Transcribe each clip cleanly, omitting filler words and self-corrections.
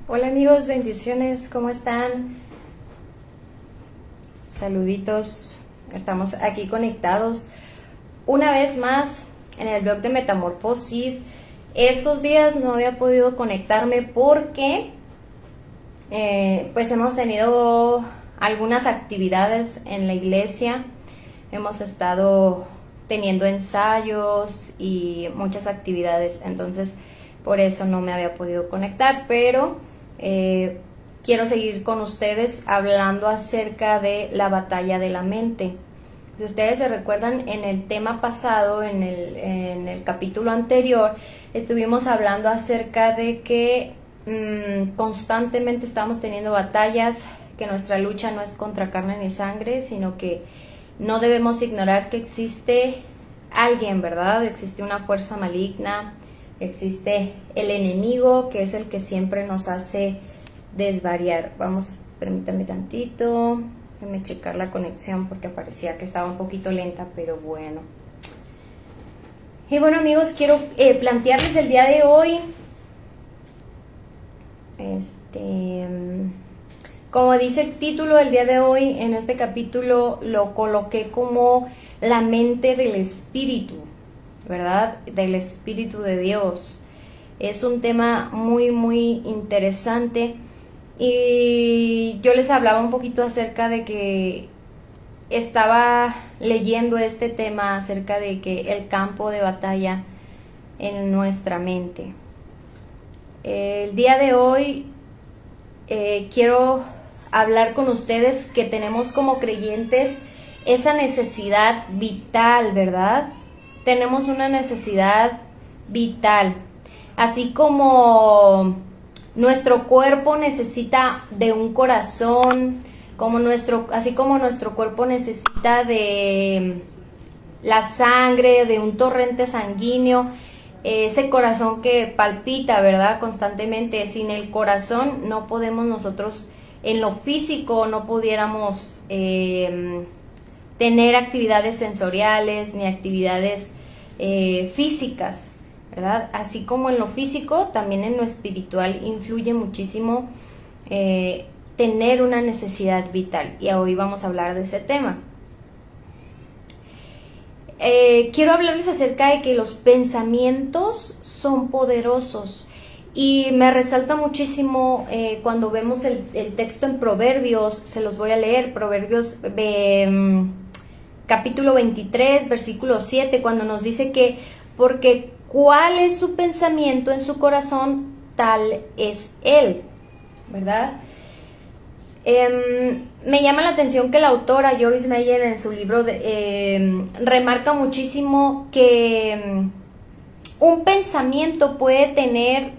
Hola amigos, bendiciones, ¿cómo están? Saluditos, estamos aquí conectados una vez más en el blog de Metamorfosis. Estos días no había podido conectarme porque pues hemos tenido algunas actividades en la iglesia. Hemos estado teniendo ensayos y muchas actividades, entonces por eso no me había podido conectar, pero quiero seguir con ustedes hablando acerca de la batalla de la mente. Si ustedes se recuerdan, en el tema pasado, en el capítulo anterior, estuvimos hablando acerca de que constantemente estamos teniendo batallas, que nuestra lucha no es contra carne ni sangre, sino que no debemos ignorar que existe alguien, ¿verdad? Existe una fuerza maligna, existe el enemigo, que es el que siempre nos hace desvariar. Vamos, permítanme tantito, déjenme checar la conexión porque parecía que estaba un poquito lenta, pero bueno. Y bueno amigos, quiero plantearles el día de hoy, como dice el título del día de hoy, en este capítulo lo coloqué como la mente del espíritu, ¿verdad? Del Espíritu de Dios. Es un tema muy, muy interesante y yo les hablaba un poquito acerca de que estaba leyendo este tema acerca de que el campo de batalla en nuestra mente. El día de hoy quiero hablar con ustedes que tenemos como creyentes esa necesidad vital, ¿verdad? Tenemos una necesidad vital, así como nuestro cuerpo necesita de un corazón, así como nuestro cuerpo necesita de la sangre, de un torrente sanguíneo, ese corazón que palpita, ¿verdad? Constantemente. Sin el corazón no podemos nosotros, en lo físico, no pudiéramos tener actividades sensoriales ni actividades físicas, ¿verdad? Así como en lo físico, también en lo espiritual influye muchísimo tener una necesidad vital, y hoy vamos a hablar de ese tema. Quiero hablarles acerca de que los pensamientos son poderosos, y me resalta muchísimo cuando vemos el texto en Proverbios. Se los voy a leer, Proverbios capítulo 23, versículo 7, cuando nos dice que porque cuál es su pensamiento en su corazón, tal es él, ¿verdad? Me llama la atención que la autora Joyce Meyer en su libro remarca muchísimo que un pensamiento puede tener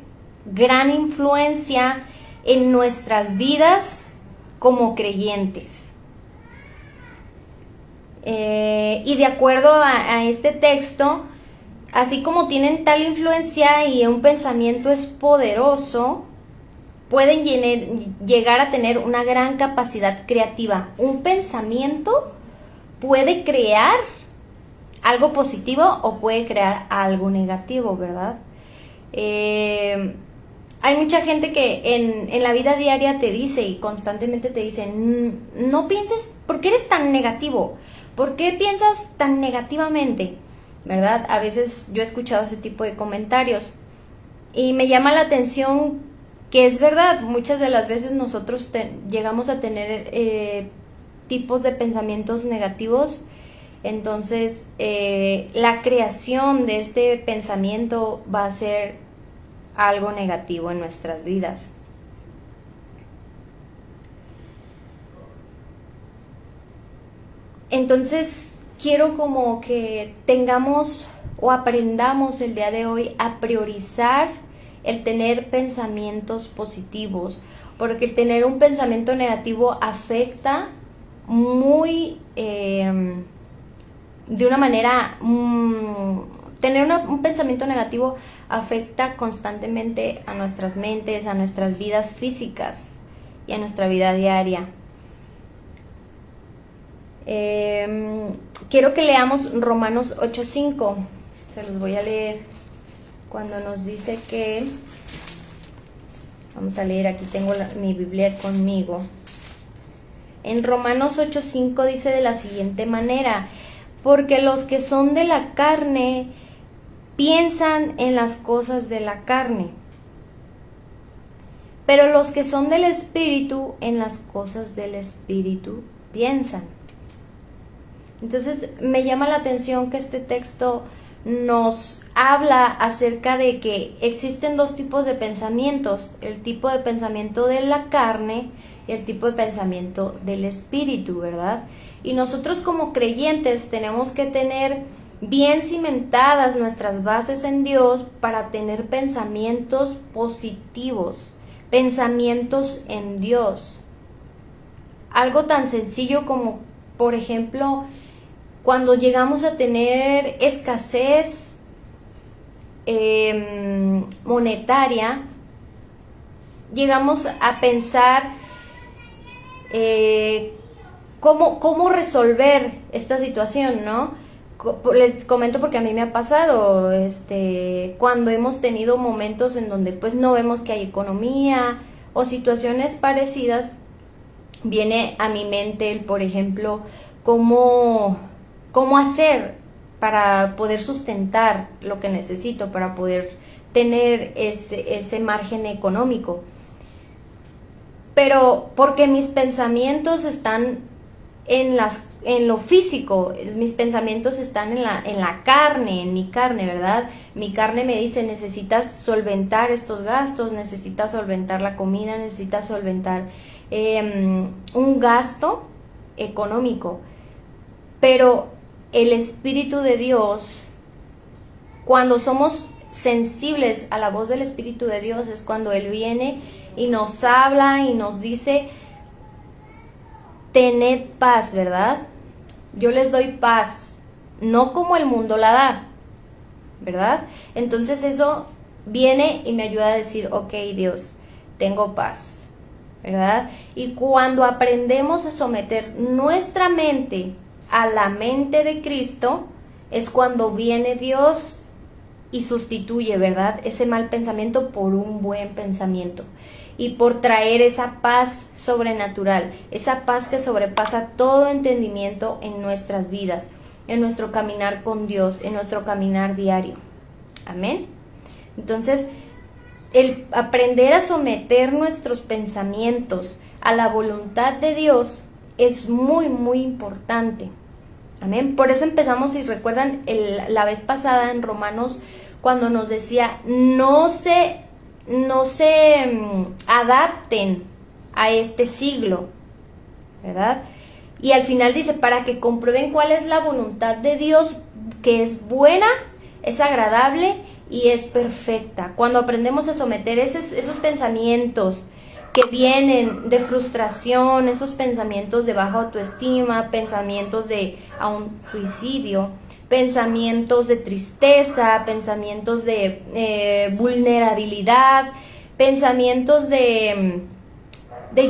gran influencia en nuestras vidas como creyentes. Y de acuerdo a este texto, así como tienen tal influencia y un pensamiento es poderoso, pueden llegar a tener una gran capacidad creativa. Un pensamiento puede crear algo positivo o puede crear algo negativo, ¿verdad? Hay mucha gente que en la vida diaria te dice y constantemente te dice, no pienses, ¿por qué eres tan negativo? ¿Por qué piensas tan negativamente? ¿Verdad? A veces yo he escuchado ese tipo de comentarios y me llama la atención que es verdad. Muchas de las veces nosotros llegamos a tener tipos de pensamientos negativos. Entonces la creación de este pensamiento va a ser algo negativo en nuestras vidas. Entonces quiero como que tengamos o aprendamos el día de hoy a priorizar el tener pensamientos positivos, porque el tener un pensamiento negativo afecta muy de una manera tener un pensamiento negativo afecta constantemente a nuestras mentes, a nuestras vidas físicas y a nuestra vida diaria. Quiero que leamos Romanos 8:5. Se los voy a leer cuando nos dice que Vamos a leer, aquí tengo mi Biblia conmigo. En Romanos 8:5 dice de la siguiente manera: porque los que son de la carne piensan en las cosas de la carne, pero los que son del Espíritu en las cosas del Espíritu piensan. Entonces me llama la atención que este texto nos habla acerca de que existen dos tipos de pensamientos: el tipo de pensamiento de la carne y el tipo de pensamiento del espíritu, ¿verdad? Y nosotros como creyentes tenemos que tener bien cimentadas nuestras bases en Dios para tener pensamientos positivos, pensamientos en Dios. Algo tan sencillo como, por ejemplo, cuando llegamos a tener escasez monetaria, llegamos a pensar cómo resolver esta situación, ¿no? Les comento porque a mí me ha pasado, cuando hemos tenido momentos en donde pues no vemos que hay economía o situaciones parecidas, viene a mi mente, por ejemplo, cómo hacer para poder sustentar lo que necesito, para poder tener ese margen económico. Pero porque mis pensamientos están en lo físico, mis pensamientos están en la carne, en mi carne, ¿verdad? Mi carne me dice: necesitas solventar estos gastos, necesitas solventar la comida, necesitas solventar un gasto económico. Pero el Espíritu de Dios, cuando somos sensibles a la voz del Espíritu de Dios, es cuando Él viene y nos habla y nos dice: tened paz, ¿verdad? Yo les doy paz, no como el mundo la da, ¿verdad? Entonces eso viene y me ayuda a decir: ok, Dios, tengo paz, ¿verdad? Y cuando aprendemos a someter nuestra mente a la mente de Cristo, es cuando viene Dios y sustituye, ¿verdad?, ese mal pensamiento por un buen pensamiento, y por traer esa paz sobrenatural, esa paz que sobrepasa todo entendimiento en nuestras vidas, en nuestro caminar con Dios, en nuestro caminar diario. Amén. Entonces, el aprender a someter nuestros pensamientos a la voluntad de Dios es muy, muy importante. Amén. Por eso empezamos, si recuerdan, la vez pasada en Romanos, cuando nos decía: no se adapten a este siglo, ¿verdad? Y al final dice: para que comprueben cuál es la voluntad de Dios, que es buena, es agradable y es perfecta. Cuando aprendemos a someter esos pensamientos que vienen de frustración, esos pensamientos de baja autoestima, pensamientos de a un suicidio, pensamientos de tristeza, pensamientos de vulnerabilidad, pensamientos de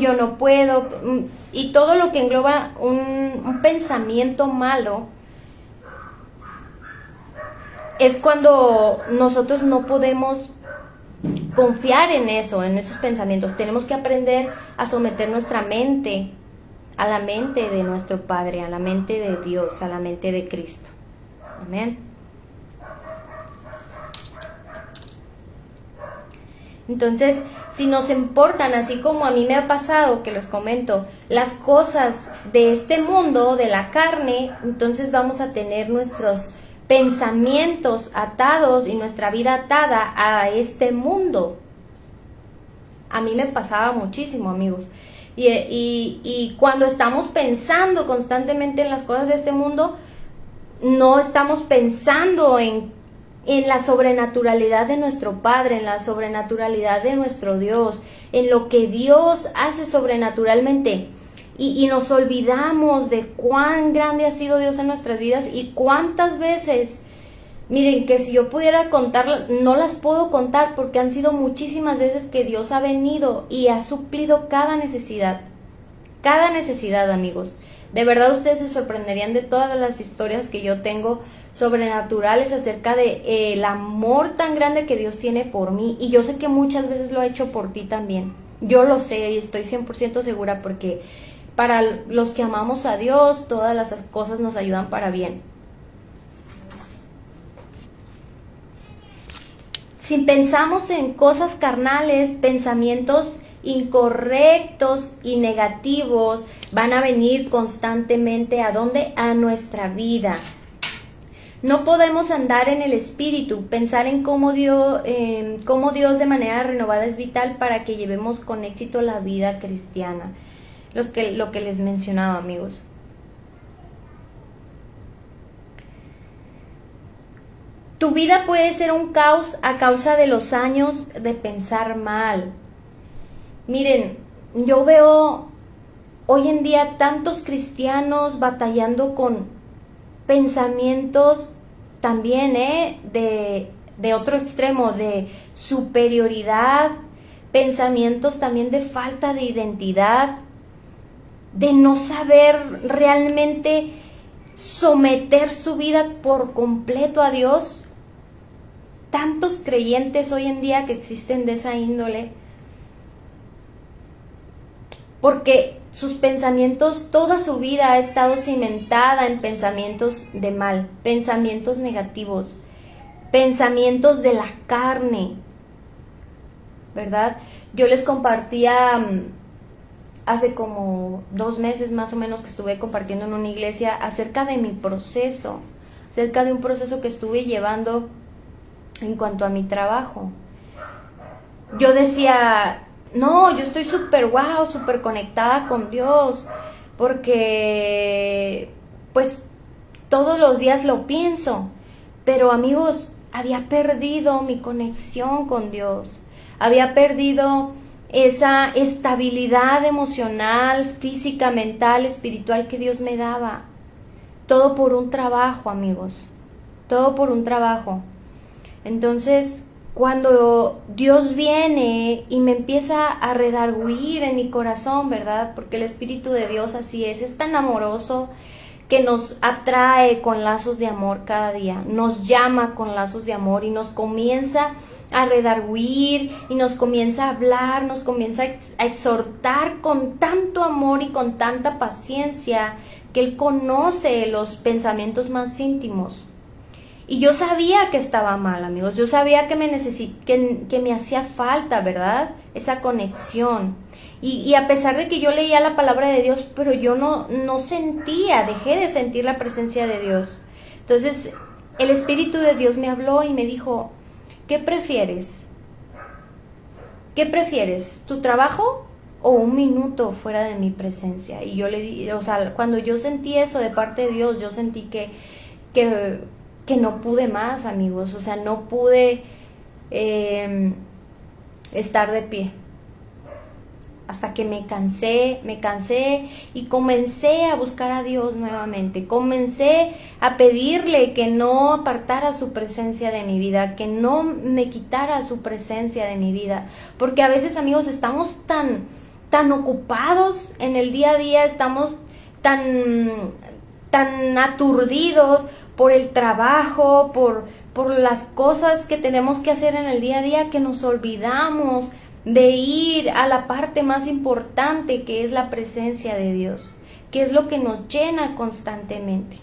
yo no puedo, y todo lo que engloba un pensamiento malo, es cuando nosotros no podemos confiar en eso, en esos pensamientos. Tenemos que aprender a someter nuestra mente a la mente de nuestro Padre, a la mente de Dios, a la mente de Cristo. Amén. Entonces, si nos importan, así como a mí me ha pasado, que les comento, las cosas de este mundo, de la carne, entonces vamos a tener nuestros pensamientos atados y nuestra vida atada a este mundo. A mí me pasaba muchísimo, amigos. Y cuando estamos pensando constantemente en las cosas de este mundo, no estamos pensando en la sobrenaturalidad de nuestro Padre, en la sobrenaturalidad de nuestro Dios, en lo que Dios hace sobrenaturalmente. Y nos olvidamos de cuán grande ha sido Dios en nuestras vidas y cuántas veces, miren, que si yo pudiera contar, no las puedo contar, porque han sido muchísimas veces que Dios ha venido y ha suplido cada necesidad, amigos. De verdad ustedes se sorprenderían de todas las historias que yo tengo sobrenaturales acerca de el amor tan grande que Dios tiene por mí, y yo sé que muchas veces lo ha hecho por ti también. Yo lo sé y estoy 100% segura, porque para los que amamos a Dios todas las cosas nos ayudan para bien. Si pensamos en cosas carnales, pensamientos incorrectos y negativos van a venir constantemente. ¿A dónde? A nuestra vida. No podemos andar en el espíritu. Pensar en cómo Dios de manera renovada es vital para que llevemos con éxito la vida cristiana. Lo que les mencionaba, amigos. Tu vida puede ser un caos a causa de los años de pensar mal. Miren, yo veo hoy en día tantos cristianos batallando con pensamientos también de otro extremo, de superioridad, pensamientos también de falta de identidad, de no saber realmente someter su vida por completo a Dios. Tantos creyentes hoy en día que existen de esa índole, porque sus pensamientos, toda su vida ha estado cimentada en pensamientos de mal, pensamientos negativos, pensamientos de la carne, ¿verdad? Yo les compartía hace como 2 meses más o menos que estuve compartiendo en una iglesia acerca de mi proceso, acerca de un proceso que estuve llevando en cuanto a mi trabajo. Yo decía, no, yo estoy súper súper conectada con Dios, porque pues todos los días lo pienso, pero amigos, había perdido mi conexión con Dios, había perdido esa estabilidad emocional, física, mental, espiritual que Dios me daba. Todo por un trabajo, amigos, todo por un trabajo. Entonces, cuando Dios viene y me empieza a redarguir en mi corazón, ¿verdad? Porque el Espíritu de Dios así es tan amoroso que nos atrae con lazos de amor cada día, nos llama con lazos de amor y nos comienza a redarguir y nos comienza a hablar, nos comienza a exhortar con tanto amor y con tanta paciencia que Él conoce los pensamientos más íntimos. Y yo sabía que estaba mal, amigos, yo sabía que me hacía falta, ¿verdad? Esa conexión. Y a pesar de que yo leía la palabra de Dios, pero yo no sentía, dejé de sentir la presencia de Dios. Entonces, el Espíritu de Dios me habló y me dijo, ¿qué prefieres? ¿Qué prefieres? ¿Tu trabajo o un minuto fuera de mi presencia? Y yo le di, o sea, cuando yo sentí eso de parte de Dios, yo sentí que no pude más, amigos, o sea, no pude estar de pie. Hasta que me cansé y comencé a buscar a Dios nuevamente. Comencé a pedirle que no apartara su presencia de mi vida, que no me quitara su presencia de mi vida. Porque a veces, amigos, estamos tan ocupados en el día a día, estamos tan aturdidos por el trabajo, por las cosas que tenemos que hacer en el día a día, que nos olvidamos de ir a la parte más importante, que es la presencia de Dios, que es lo que nos llena constantemente.